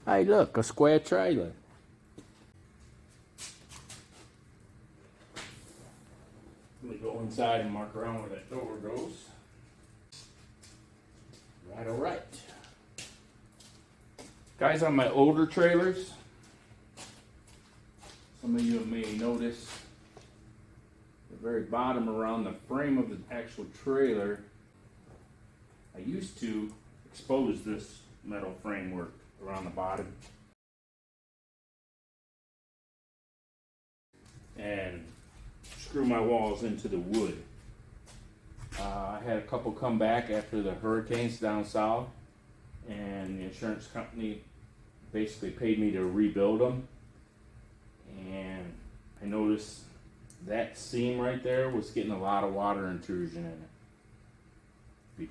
Hey, look, a square trailer. Let me go inside and mark around where that door goes. Right, all right. Guys, on my older trailers, some of you may notice the very bottom around the frame of the actual trailer, I used to expose this metal framework around the bottom and screw my walls into the wood. I had a couple come back after the hurricanes down south, and the insurance company basically paid me to rebuild them. And I noticed that seam right there was getting a lot of water intrusion in it. The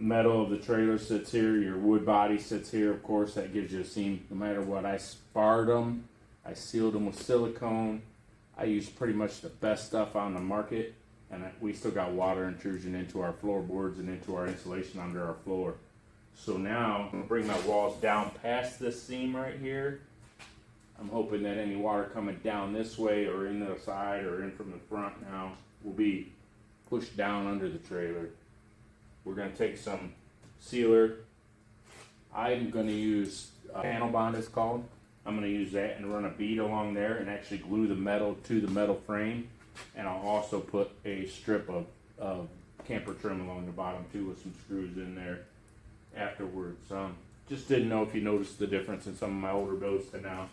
metal of the trailer sits here, your wood body sits here, of course, that gives you a seam no matter what. I sparred them, I sealed them with silicone. I used pretty much the best stuff on the market, and we still got water intrusion into our floorboards and into our insulation under our floor. So now I'm going to bring my walls down past this seam right here. I'm hoping that any water coming down this way or in the side or in from the front now will be pushed down under the trailer. We're going to take some sealer. I'm going to use panel bond, it's called. I'm going to use that and run a bead along there and actually glue the metal to the metal frame. And I'll also put a strip of camper trim along the bottom too with some screws in there afterwards. Just didn't know if you noticed the difference in some of my older builds to now.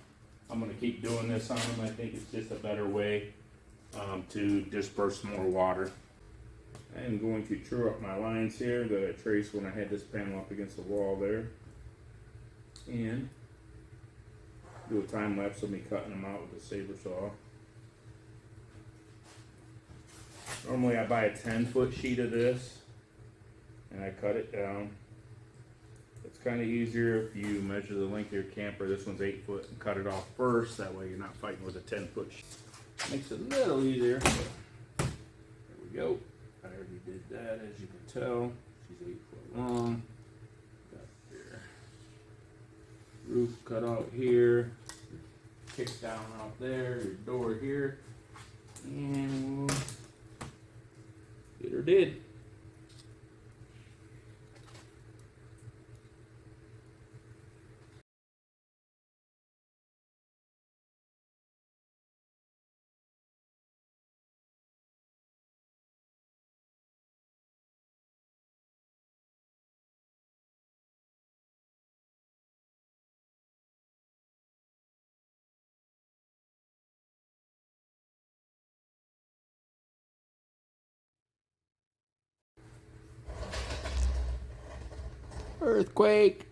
I'm going to keep doing this on them. I think it's just a better way to disperse more water. I'm going to true up my lines here that I traced when I had this panel up against the wall there. And do a time lapse of me cutting them out with a saber saw. Normally I buy a 10-foot sheet of this and I cut it down. It's kind of easier if you measure the length of your camper. This one's 8 foot and cut it off first. That way you're not fighting with a 10-foot sheet. Makes it a little easier. There we go. I already did that, as you can tell. She's 8 foot long. Got your roof cut out here. Kick down out there. Your door here. And we'll get her did. Earthquake.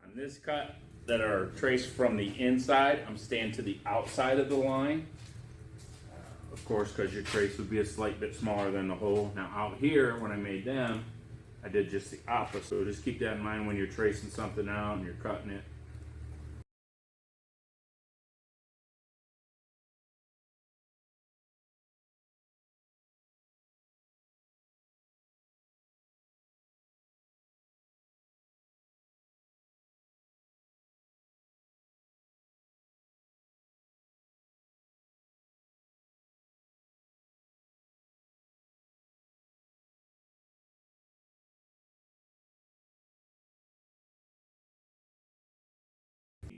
On this cut that are traced from the inside, I'm staying to the outside of the line. Of course, because your trace would be a slight bit smaller than the hole. Now out here, when I made them, I did just the opposite. So just keep that in mind when you're tracing something out and you're cutting it.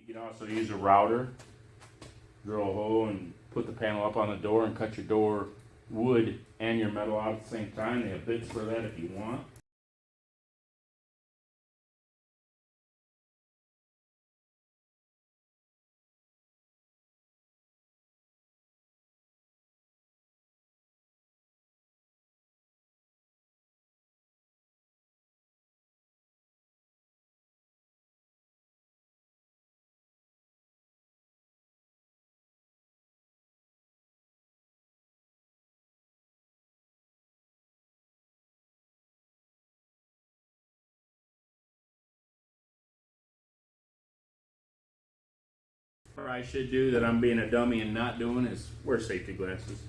You can also use a router, drill a hole and put the panel up on the door and cut your door wood and your metal out at the same time. They have bits for that if you want. What I should do that I'm being a dummy and not doing is wear safety glasses.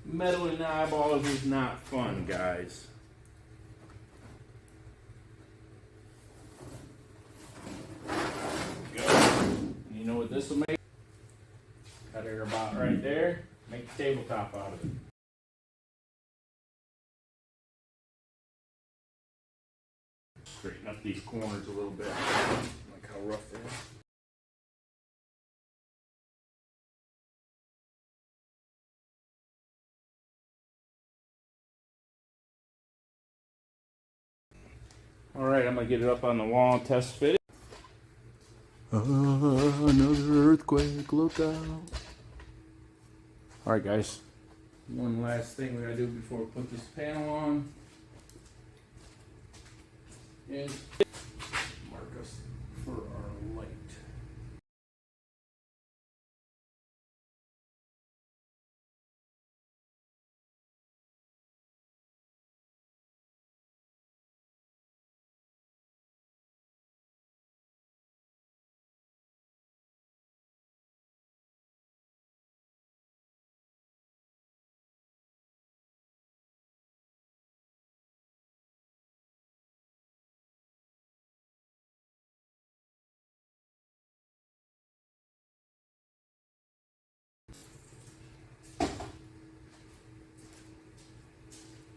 Metal in the eyeballs is not fun, guys. You know what this will make? Cut it about right there. Make the tabletop out of it. Straighten up these corners a little bit. Like how rough they are. Alright, I'm going to get it up on the wall and test fit it. Another earthquake, look out. Alright guys, one last thing we got to do before we put this panel on is mark us for our light.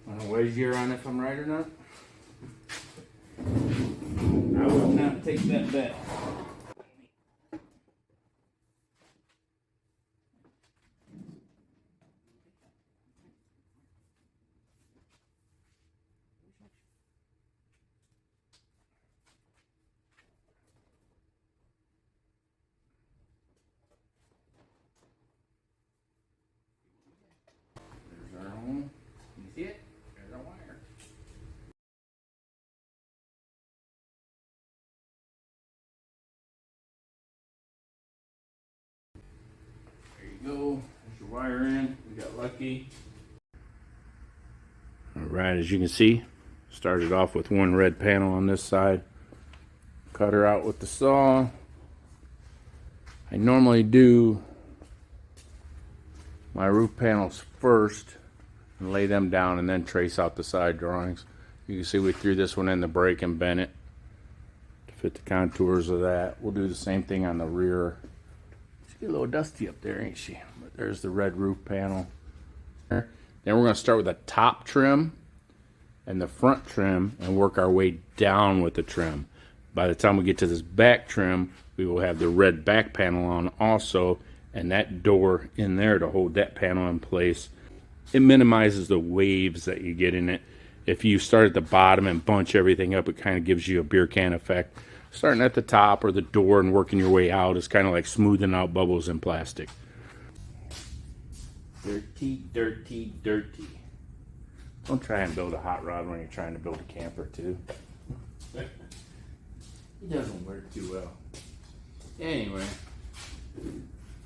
I don't know what year on if I'm right or not. I would not take that bet. There's our home. You see it? There's our wire. There you go. There's your wire in. We got lucky. Alright, as you can see, started off with one red panel on this side. Cut her out with the saw. I normally do my roof panels first and lay them down and then trace out the side drawings. You can see we threw this one in the brake and bent it to fit the contours of that. We'll do the same thing on the rear. She's getting a little dusty up there, ain't she? But there's the red roof panel. Then we're going to start with the top trim and the front trim and work our way down with the trim. By the time we get to this back trim, we will have the red back panel on also, and that door in there to hold that panel in place. It minimizes the waves that you get in it. If you start at the bottom and bunch everything up, it kind of gives you a beer can effect. Starting at the top or the door and working your way out is kind of like smoothing out bubbles in plastic. Dirty, dirty, dirty. Don't try and build a hot rod when you're trying to build a camper too. It doesn't work too well. Anyway,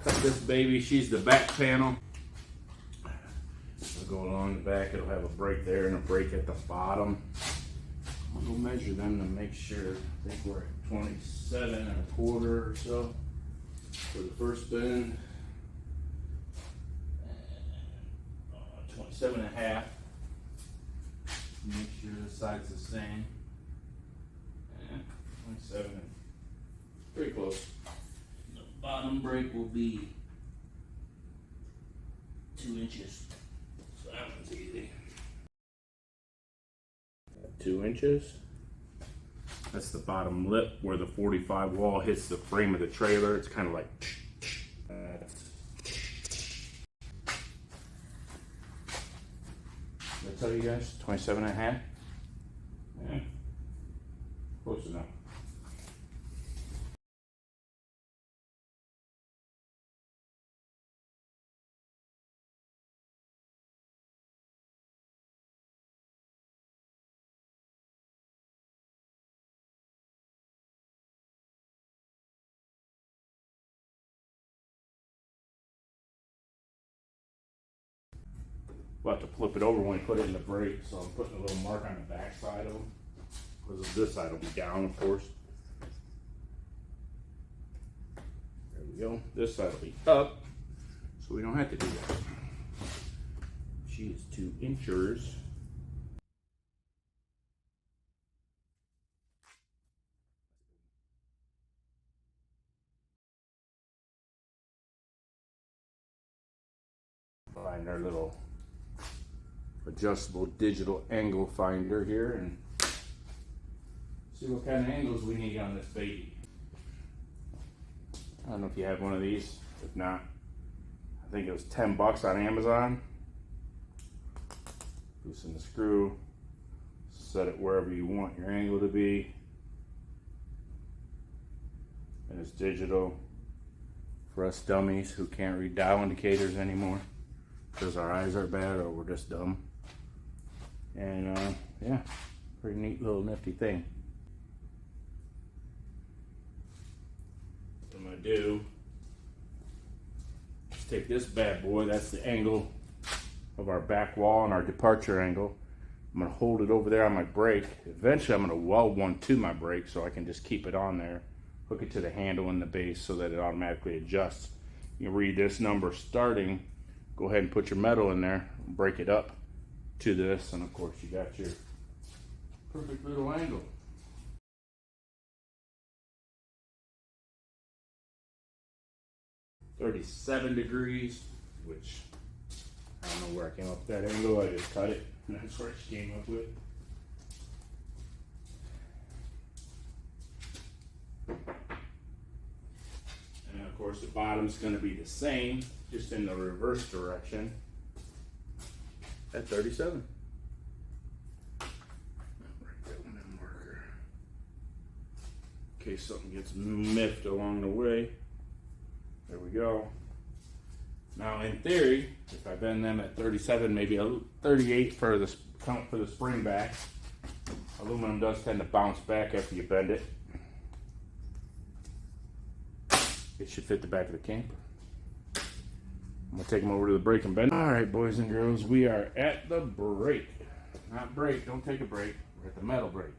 cut this baby. She's the back panel. We'll go along the back. It'll have a break there and a break at the bottom. I'll go measure them to make sure. I think we're at 27.25 or so for the first bend. 27.5. Make sure the side's the same. 27. Pretty close. The bottom break will be 2 inches. So that one's easy. 2 inches. That's the bottom lip where the 45 wall hits the frame of the trailer. It's kind of like. Did I tell you guys? 27.5? Yeah. Close enough. We'll have to flip it over when we put it in the brake, so I'm putting a little mark on the back side of them, because this side will be down, of course. There we go. This side will be up, so we don't have to do that. She is 2 inches. Find our little adjustable digital angle finder here and see what kind of angles we need on this baby. I don't know if you have one of these. If not, I think it was $10 on Amazon. Loosen the screw, set it wherever you want your angle to be, and it's digital for us dummies who can't read dial indicators anymore because our eyes are bad or we're just dumb. And yeah, pretty neat little nifty thing. What I'm gonna do is take this bad boy, that's the angle of our back wall and our departure angle. I'm gonna hold it over there on my brake. Eventually I'm gonna weld one to my brake so I can just keep it on there, hook it to the handle in the base so that it automatically adjusts. You read this number starting, go ahead and put your metal in there, break it up to this, and of course you got your perfect little angle. $37 degrees, which I don't know where I came up with that angle. I just cut it, and that's where she came up with. And of course the bottom's going to be the same, just in the reverse direction at 37. Write that one in marker in case something gets miffed along the way. There we go. Now in theory, if I bend them at 37, maybe a 38 for the count for the spring back. Aluminum does tend to bounce back after you bend it. It should fit the back of the camper. I'm gonna take them over to the brake and bend. All right, boys and girls, we are at the brake. Not brake, don't take a break. We're at the metal brake.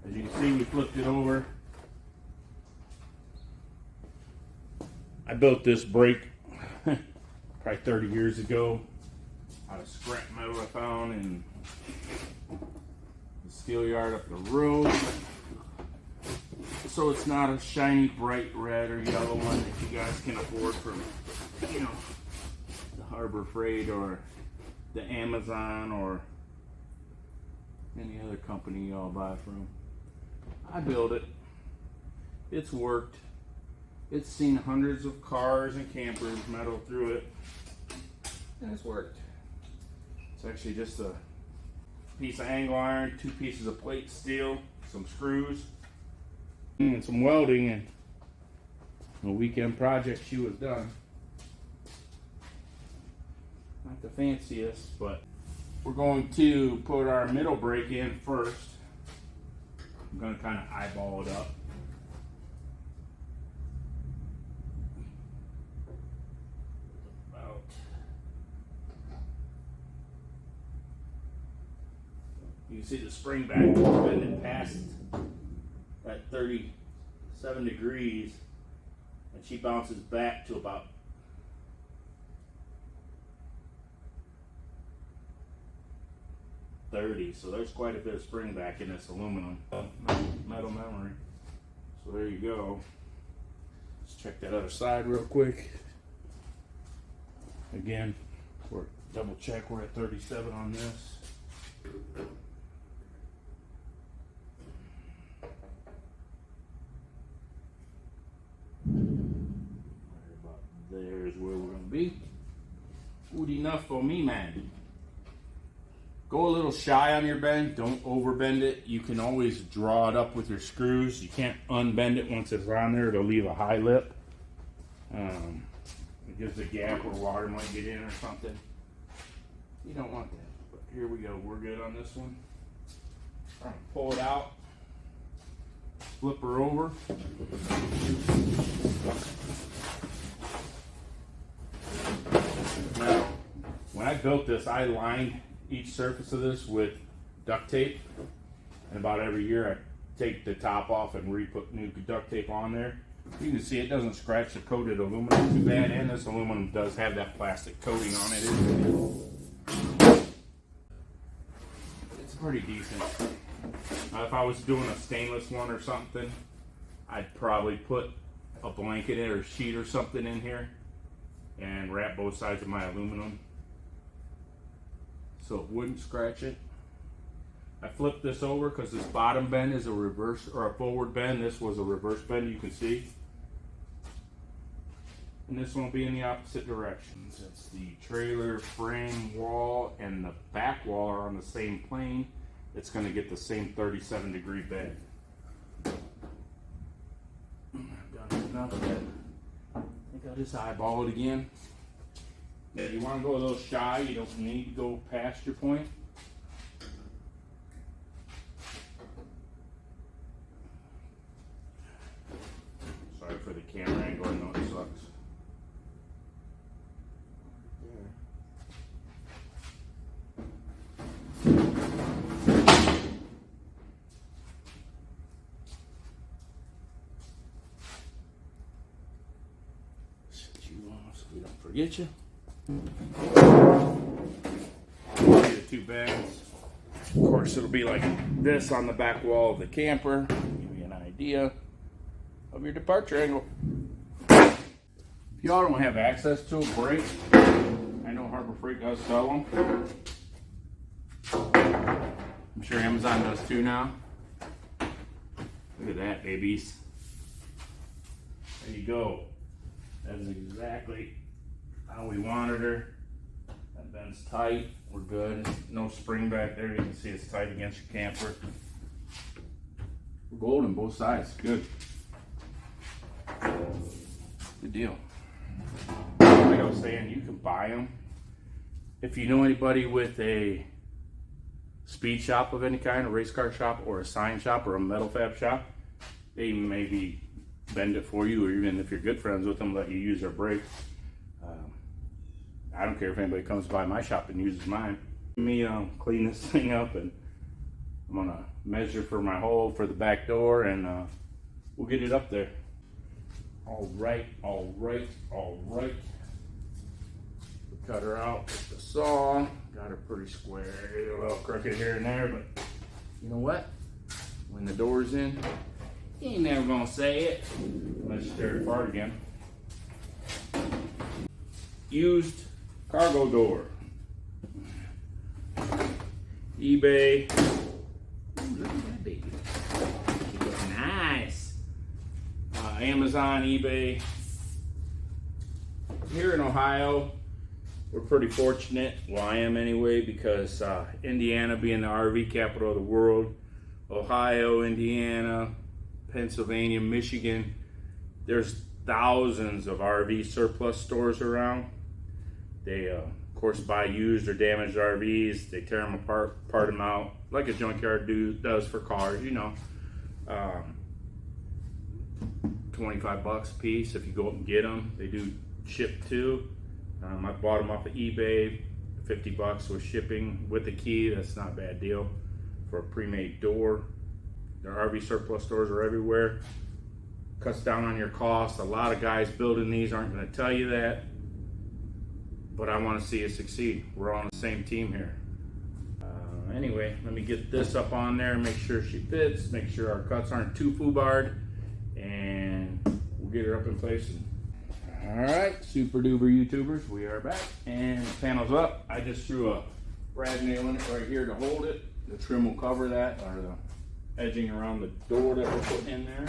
As you can see, we flipped it over. I built this brake probably 30 years ago out of scrap metal I found in the steel yard up the road. So it's not a shiny, bright red or yellow one that you guys can afford from, you know, the Harbor Freight or the Amazon or any other company y'all buy from. I built it. It's worked. It's seen hundreds of cars and campers metal through it, and it's worked. It's actually just a piece of angle iron, 2 pieces of plate steel, some screws, and some welding, and a weekend project she was done. Not the fanciest, but we're going to put our middle brake in first. I'm going to kind of eyeball it up. About you can see the spring back bending past at 37 degrees, and she bounces back to about 30, so there's quite a bit of spring back in this aluminum metal memory. So there you go. Let's check that other side real quick. Again, we're Double check we're at 37 on this. Right about there's where we're gonna be. Good enough for me, man. Go a little shy on your bend. Don't overbend it. You can always draw it up with your screws. You can't unbend it once it's on there. It'll leave a high lip. It gives a gap where water might get in or something. You don't want that. But here we go. We're good on this one. Pull it out. Flip her over. Now, when I built this, I lined each surface of this with duct tape. And about every year, I take the top off and re-put new duct tape on there. You can see it doesn't scratch the coated aluminum too bad, and this aluminum does have that plastic coating on it. It's pretty decent. If I was doing a stainless one or something, I'd probably put a blanket or a sheet or something in here and wrap both sides of my aluminum so it wouldn't scratch it. I flipped this over because this bottom bend is a reverse or a forward bend. This was a reverse bend, you can see. And this one will be in the opposite direction. Since the trailer frame wall and the back wall are on the same plane, it's going to get the same 37-degree bend. I've done enough of that. I think I'll just eyeball it again. If you want to go a little shy, you don't need to go past your point. Sorry for the camera angle, I know it sucks. Set you off so we don't forget you. The two bends. Of course, it'll be like this on the back wall of the camper. Give you an idea of your departure angle. If y'all don't have access to a brake, I know Harbor Freight does sell them. I'm sure Amazon does too now. Look at that, babies. There you go. That is exactly how we wanted her. That bend's tight. We're good. No spring back there. You can see it's tight against your camper. We're golden both sides. Good. Good deal. Like I was saying, you can buy them. If you know anybody with a speed shop of any kind, a race car shop or a sign shop or a metal fab shop, they maybe bend it for you, or even if you're good friends with them, let you use their brake. I don't care if anybody comes by my shop and uses mine. Let me clean this thing up, and I'm gonna measure for my hole for the back door, and we'll get it up there. All right. Cut her out with the saw. Got her pretty square. A little crooked here and there, but you know what? When the door's in, you ain't never gonna say it unless you tear it apart again. Used cargo door. eBay. Ooh, look at that baby. Nice. Amazon, eBay. Here in Ohio, we're pretty fortunate. Well, I am anyway, because Indiana being the RV capital of the world, Ohio, Indiana, Pennsylvania, Michigan, there's thousands of RV surplus stores around. They, of course, buy used or damaged RVs. They tear them apart, part them out, like a junkyard does for cars, you know. 25 bucks a piece if you go up and get them. They do ship too. I bought them off of eBay, 50 bucks with shipping with the key. That's not a bad deal for a pre-made door. Their RV surplus stores are everywhere. Cuts down on your cost. A lot of guys building these aren't going to tell you that, but I want to see you succeed. We're on the same team here. Anyway, let me get this up on there, make sure she fits, make sure our cuts aren't too foobarred, and we'll get her up in place. Alright, super duper YouTubers, we are back. And the panel's up. I just threw a brad nail in it right here to hold it. The trim will cover that, or the edging around the door that we're putting in there.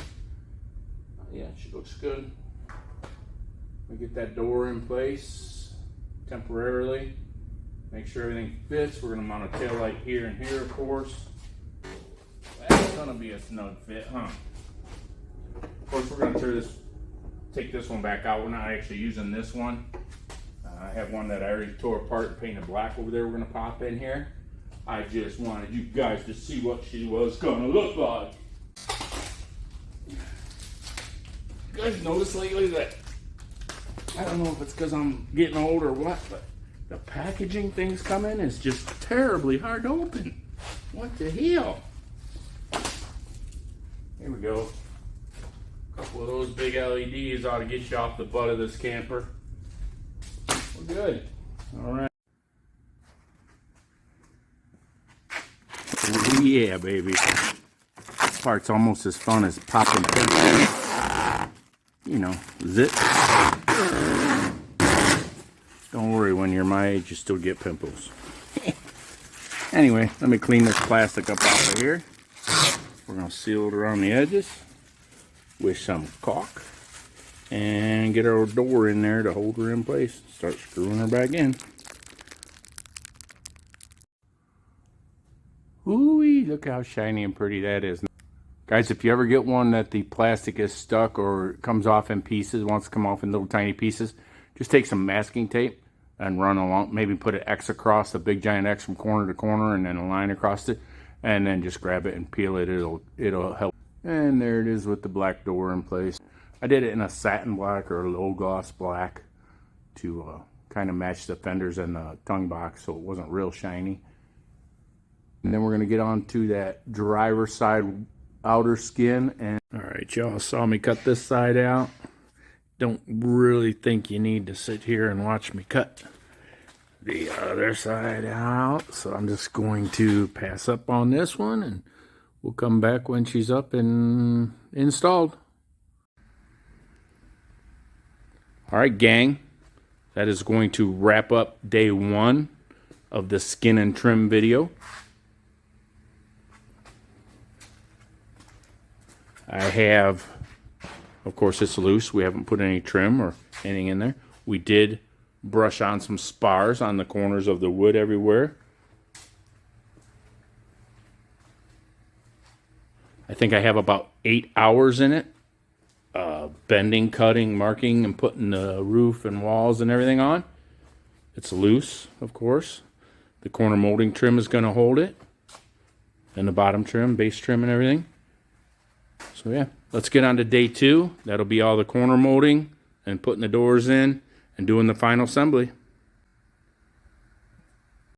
Yeah, she looks good. We get that door in place temporarily. Make sure everything fits. We're gonna mount a tail light here and here, of course. That's gonna be a snug fit, huh? Of course, we're gonna take this one back out. We're not actually using this one. I have one that I already tore apart and painted black over there. We're gonna pop in here. I just wanted you guys to see what she was gonna look like. You guys notice lately that, I don't know if it's because I'm getting old or what, but the packaging things come in is just terribly hard to open. What the hell? Here we go. A couple of those big LEDs ought to get you off the butt of this camper. We're good. All right. Oh, yeah, baby. This part's almost as fun as popping pimples. You know, zip. Don't worry, when you're my age, you still get pimples. Anyway, let me clean this plastic up off of here. We're going to seal it around the edges with some caulk and get our door in there to hold her in place. Start screwing her back in. Ooh-wee, look how shiny and pretty that is. Guys, if you ever get one that the plastic is stuck or comes off in pieces, wants to come off in little tiny pieces, just take some masking tape and run along, maybe put an X across, a big giant X from corner to corner, and then a line across it, and then just grab it and peel it. It'll help. And there it is with the black door in place. I did it in a satin black or a low gloss black to kind of match the fenders and the tongue box so it wasn't real shiny. And then we're going to get on to that driver's side outer skin. And all right, y'all saw me cut this side out. Don't really think you need to sit here and watch me cut the other side out. So I'm just going to pass up on this one and we'll come back when she's up and installed. All right, gang. That is going to wrap up day one of the skin and trim video. I have, of course, it's loose. We haven't put any trim or anything in there. We did brush on some spars on the corners of the wood everywhere. I think I have about 8 hours in it. Bending, cutting, marking, and putting the roof and walls and everything on. It's loose, of course. The corner molding trim is going to hold it. And the bottom trim, base trim and everything. So yeah, let's get on to day two. That'll be all the corner molding and putting the doors in and doing the final assembly.